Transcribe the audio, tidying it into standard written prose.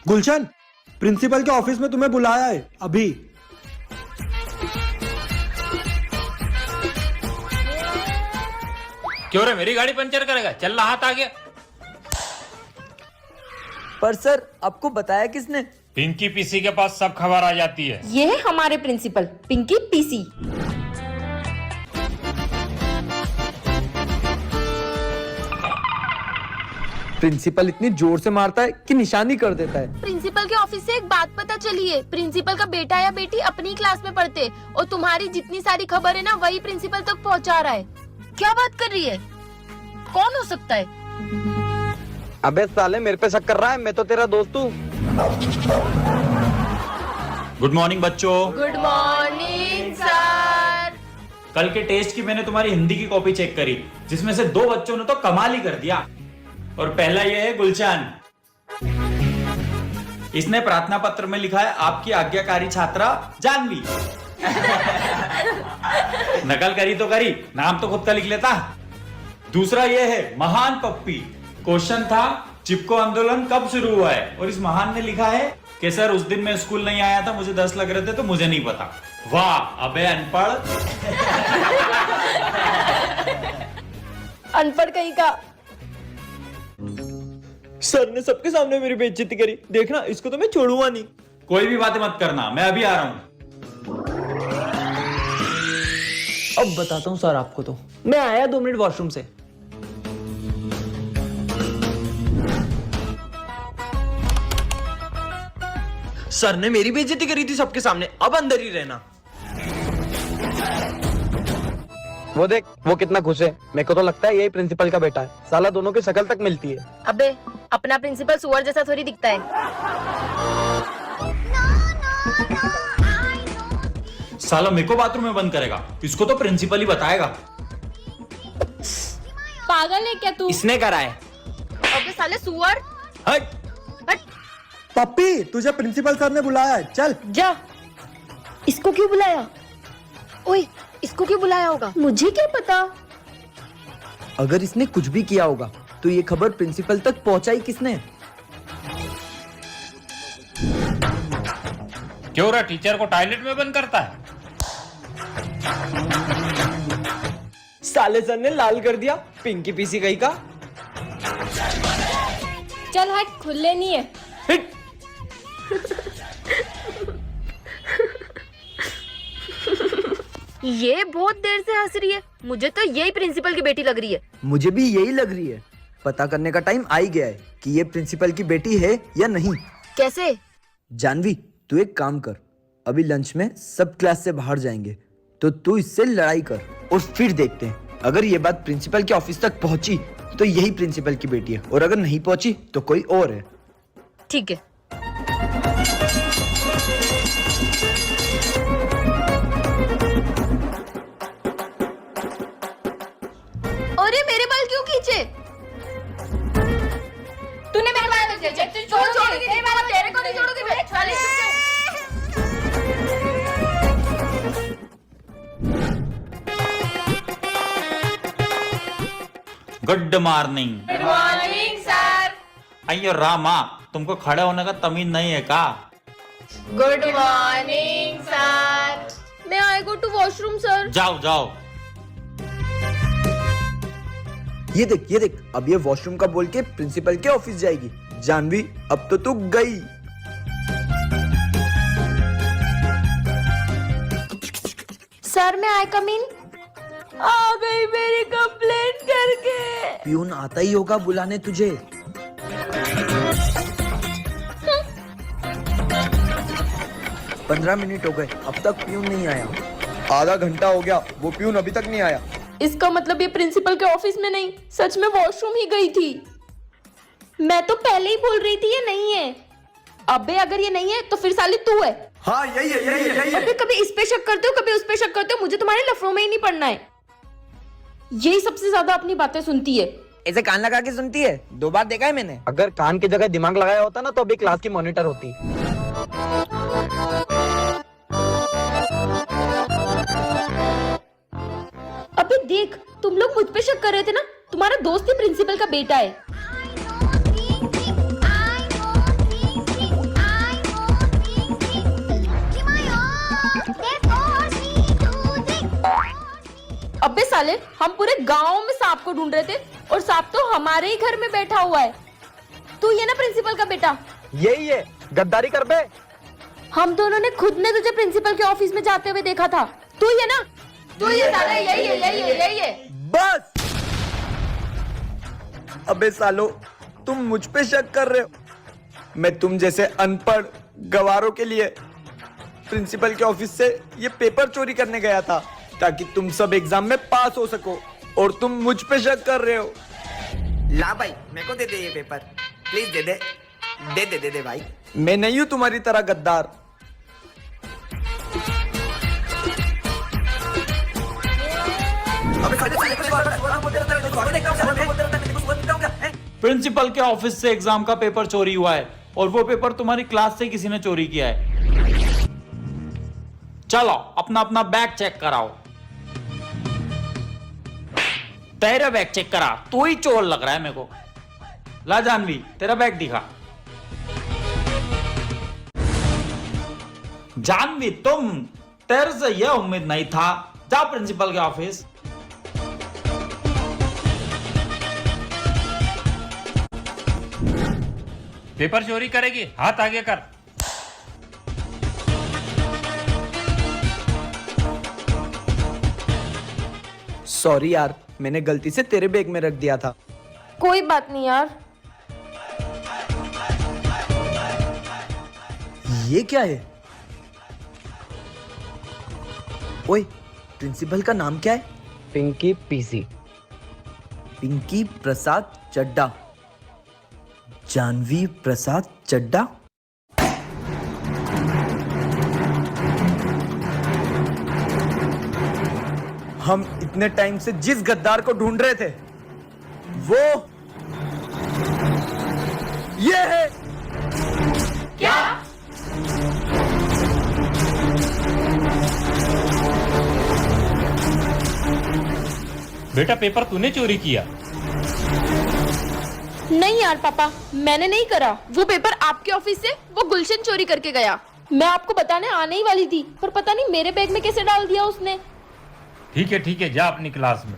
गुलशन, principal के office में तुम्हें बुलाया है अभी। क्यों रे, मेरी गाड़ी पंचर करेगा? चल रहा हाथ आगे। पर सर, आपको बताया किसने? पिंकी पीसी के पास सब खबर आ जाती है। ये है हमारे प्रिंसिपल पिंकी पीसी। प्रिंसिपल इतनी जोर से मारता है कि निशानी कर देता है। प्रिंसिपल के ऑफिस से एक बात पता चली है, प्रिंसिपल का बेटा या बेटी अपनी क्लास में पढ़ते और तुम्हारी जितनी सारी खबर है ना वही प्रिंसिपल तक पहुंचा रहा है। क्या बात कर रही है? कौन हो सकता है? अबे साले, मेरे पे शक कर रहा है? मैं तो तेरा दोस्त हूँ। गुड मॉर्निंग बच्चों। Good morning sir. कल के टेस्ट की मैंने तुम्हारी हिंदी की कॉपी चेक करी, जिसमें से 2 बच्चों ने तो कमाल ही कर दिया। और पहला ये है गुलशन। इसने प्रार्थना पत्र में लिखा है आपकी आज्ञाकारी छात्रा जानवी। नकल करी तो करी, नाम तो खुद का लिख लेता। दूसरा ये है महान पप्पी। क्वेश्चन था चिपको आंदोलन कब शुरू हुआ है, और इस महान ने लिखा है कि सर उस दिन मैं स्कूल नहीं आया था, मुझे 10 लग रहे थे तो मुझे नहीं पता। वाह अबे अनपढ़। अनपढ़ कहीं का। सर ने सबके सामने मेरी बेइज्जती करी। देखना, इसको तो मैं छोड़ूंगा नहीं। कोई भी बातें मत करना, मैं अभी आ रहा हूं। अब बताता हूँ सर आपको। तो मैं आया 2 मिनट वॉशरूम से। सर ने मेरी बेइज्जती करी थी सबके सामने, अब अंदर ही रहना। वो देख, वो कितना खुश है। मेरे को तो लगता है यही प्रिंसिपल का बेटा है। साला दोनों की शक्ल तक मिलती है। अबे अपना प्रिंसिपल सुअर जैसा थोड़ी दिखता है। साला मेरे को बाथरूम में बंद करेगा, इसको तो प्रिंसिपल ही बताएगा। पागल है क्या तू? इसने करा है। अबे साले सुअर। हट। हट। पप्पी, तुझे प्रिंसिपल सर ने बुलाया है, चल। जा। इसको क्यों बुलाया? ओए, इसको क्यों बुलाया होगा? मुझे क्या पता। अगर इसने कुछ भी किया होगा तो ये खबर प्रिंसिपल तक पहुंचाई किसने? क्यों रे, टीचर को टॉयलेट में बंद करता है? साले सर ने लाल कर दिया, पिंकी पीसी कहीं का। चल हट, खुले नहीं है। हिट। ये बहुत देर से हंस रही है। मुझे तो यही प्रिंसिपल की बेटी लग रही है। मुझे भी यही लग रही है। पता करने का टाइम आ ही गया है कि ये प्रिंसिपल की बेटी है या नहीं। कैसे? जानवी, तू एक काम कर, अभी लंच में सब क्लास से बाहर जाएंगे, तो तू इससे लड़ाई कर और फिर देखते हैं। अगर ये बात प्रिंसिपल के ऑफिस तक पहुंची तो यही प्रिंसिपल की बेटी है, और अगर नहीं पहुंची तो कोई और है। ठीक है। अरे मेरे बाल क्यों खींचे? तूने मेरे बाल खींचे। तू छोड़ मेरे बाल तेरे को नहीं छोड़ूंगी मैं। साले good morning. Good morning sir. अयो रामा, तुमको खड़े होने का तमीज नहीं है का? Good morning sir. मैं आई गो टू वॉशरूम सर। जाओ जाओ। ये देख, अब ये वॉशरूम का बोल के प्रिंसिपल के ऑफिस जाएगी। जानवी, अब तो तू गई। सर मैं आई कम इन। आ गई मेरी कंप्लेंट करके। प्यून आता ही होगा बुलाने तुझे। पंद्रह मिनट हो गए, अब तक प्यून नहीं आया। आधा घंटा हो गया, वो प्यून अभी तक नहीं आया। इसका मतलब ये प्रिंसिपल के ऑफिस में नहीं, सच में वॉशरूम ही गई थी। मैं तो पहले ही बोल रही थी ये नहीं है। अबे अगर ये नहीं है तो फिर साली तू है। हाँ यही है। अबे कभी इस पे शक करते हो, कभी उस पे शक करते हो। मुझे तुम्हारे लफड़ों में ही नहीं पड़ना है। यही सबसे ज्यादा अपनी बातें सुनती है। ऐसे कान लगा के सुनती है, 2 बार देखा है मैंने। अगर कान की जगह दिमाग लगाया होता ना तो अभी क्लास की मॉनिटर होती। अबे देख, तुम लोग मुझ पे शक कर रहे थे ना, तुम्हारा दोस्त ही प्रिंसिपल का बेटा है। साले, हम पूरे गांव में सांप को ढूंढ रहे थे और सांप तो हमारे ही घर में बैठा हुआ है। तू ये ना प्रिंसिपल का बेटा? यही है, गद्दारी कर बे। हम दोनों ने खुद ने तुझे प्रिंसिपल के ऑफिस में जाते हुए देखा था। तू ये ना? तू ये साला, यही है। बस। अबे सालो, तुम मुझ पे शक कर रहे हो? मैं तुम जैसे अनपढ़ गवारों के लिए प्रिंसिपल के ऑफिस से ये पेपर चोरी करने गया था ताकि तुम सब एग्जाम में पास हो सको, और तुम मुझ पे शक कर रहे हो। ला भाई, मेरे को दे दे ये पेपर, प्लीज दे दे, दे दे भाई। मैं नहीं हूं तुम्हारी तरह गद्दार। प्रिंसिपल के ऑफिस से एग्जाम का पेपर चोरी हुआ है और वो पेपर तुम्हारी क्लास से किसी ने चोरी किया है। चलो अपना अपना बैग चेक कराओ। तेरा बैग चेक करा, तू ही चोर लग रहा है मेरे को। ला जानवी, तेरा बैग दिखा। जानवी, तुम, तेरे से यह उम्मीद नहीं था। जा प्रिंसिपल के ऑफिस। पेपर चोरी करेगी, हाथ आगे कर। सॉरी यार, मैंने गलती से तेरे बैग में रख दिया था। कोई बात नहीं यार। ये क्या है? ओए, प्रिंसिपल का नाम क्या है? पिंकी पीसी। पिंकी प्रसाद चड्डा। जानवी प्रसाद चड्डा। हम इतने टाइम से जिस गद्दार को ढूंढ रहे थे वो ये है। क्या? बेटा, पेपर तूने चोरी किया? नहीं यार पापा, मैंने नहीं करा। वो पेपर आपके ऑफिस से वो गुलशन चोरी करके गया। मैं आपको बताने आने ही वाली थी, पर पता नहीं मेरे बैग में कैसे डाल दिया उसने। ठीक है, जा अपनी क्लास में।